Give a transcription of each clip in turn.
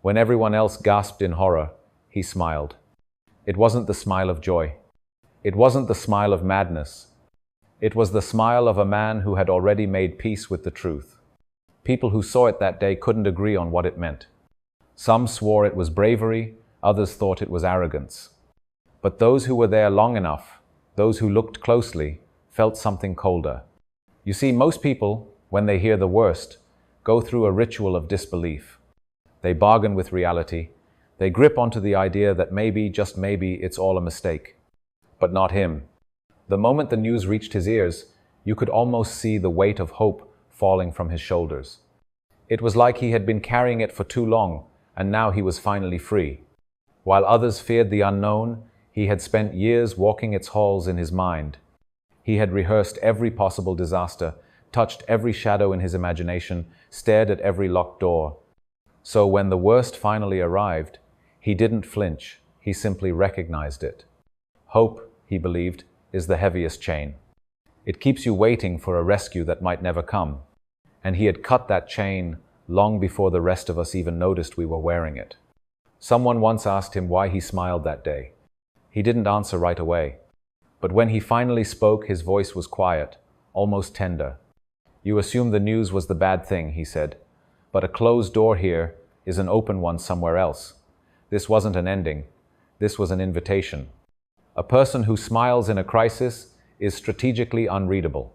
When everyone else gasped in horror, he smiled. It wasn't the smile of joy. It wasn't the smile of madness. It was the smile of a man who had already made peace with the truth. People who saw it that day couldn't agree on what it meant. Some swore it was bravery, others thought it was arrogance. But those who were there long enough, those who looked closely, felt something colder. You see, most people, when they hear the worst, go through a ritual of disbelief. They bargain with reality. They grip onto the idea that maybe, just maybe, it's all a mistake. But not him. The moment the news reached his ears, you could almost see the weight of hope falling from his shoulders. It was like he had been carrying it for too long, and now he was finally free. While others feared the unknown, he had spent years walking its halls in his mind. He had rehearsed every possible disaster, touched every shadow in his imagination, stared at every locked door. So when the worst finally arrived, he didn't flinch, he simply recognized it. Hope, he believed, is the heaviest chain. It keeps you waiting for a rescue that might never come. And he had cut that chain long before the rest of us even noticed we were wearing it. Someone once asked him why he smiled that day. He didn't answer right away. But when he finally spoke, his voice was quiet, almost tender. You assume the news was the bad thing, he said. But a closed door here is an open one somewhere else. This wasn't an ending. This was an invitation. A person who smiles in a crisis is strategically unreadable.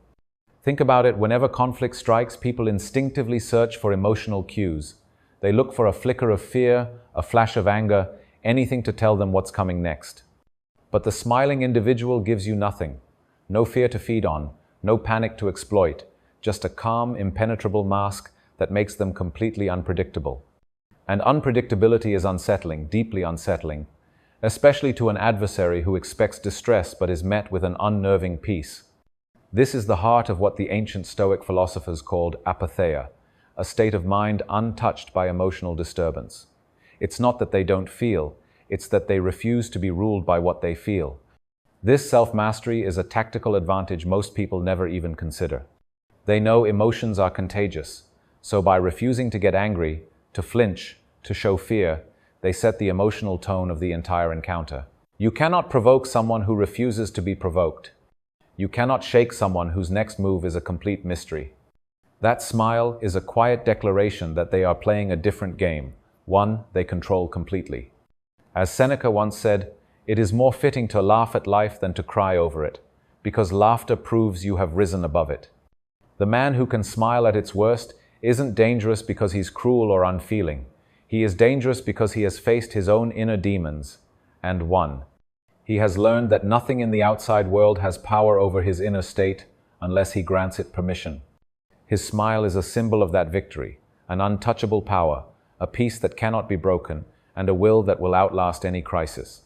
Think about it, whenever conflict strikes, people instinctively search for emotional cues. They look for a flicker of fear, a flash of anger, anything to tell them what's coming next. But the smiling individual gives you nothing. No fear to feed on, no panic to exploit, just a calm, impenetrable mask that makes them completely unpredictable. And unpredictability is unsettling, deeply unsettling, especially to an adversary who expects distress but is met with an unnerving peace. This is the heart of what the ancient Stoic philosophers called apatheia, a state of mind untouched by emotional disturbance. It's not that they don't feel, it's that they refuse to be ruled by what they feel. This self-mastery is a tactical advantage most people never even consider. They know emotions are contagious, so by refusing to get angry, to flinch, to show fear, they set the emotional tone of the entire encounter. You cannot provoke someone who refuses to be provoked. You cannot shake someone whose next move is a complete mystery. That smile is a quiet declaration that they are playing a different game, one they control completely. As Seneca once said, it is more fitting to laugh at life than to cry over it, because laughter proves you have risen above it. The man who can smile at its worst isn't dangerous because he's cruel or unfeeling. He is dangerous because he has faced his own inner demons and won. He has learned that nothing in the outside world has power over his inner state unless he grants it permission. His smile is a symbol of that victory, an untouchable power, a peace that cannot be broken, and a will that will outlast any crisis.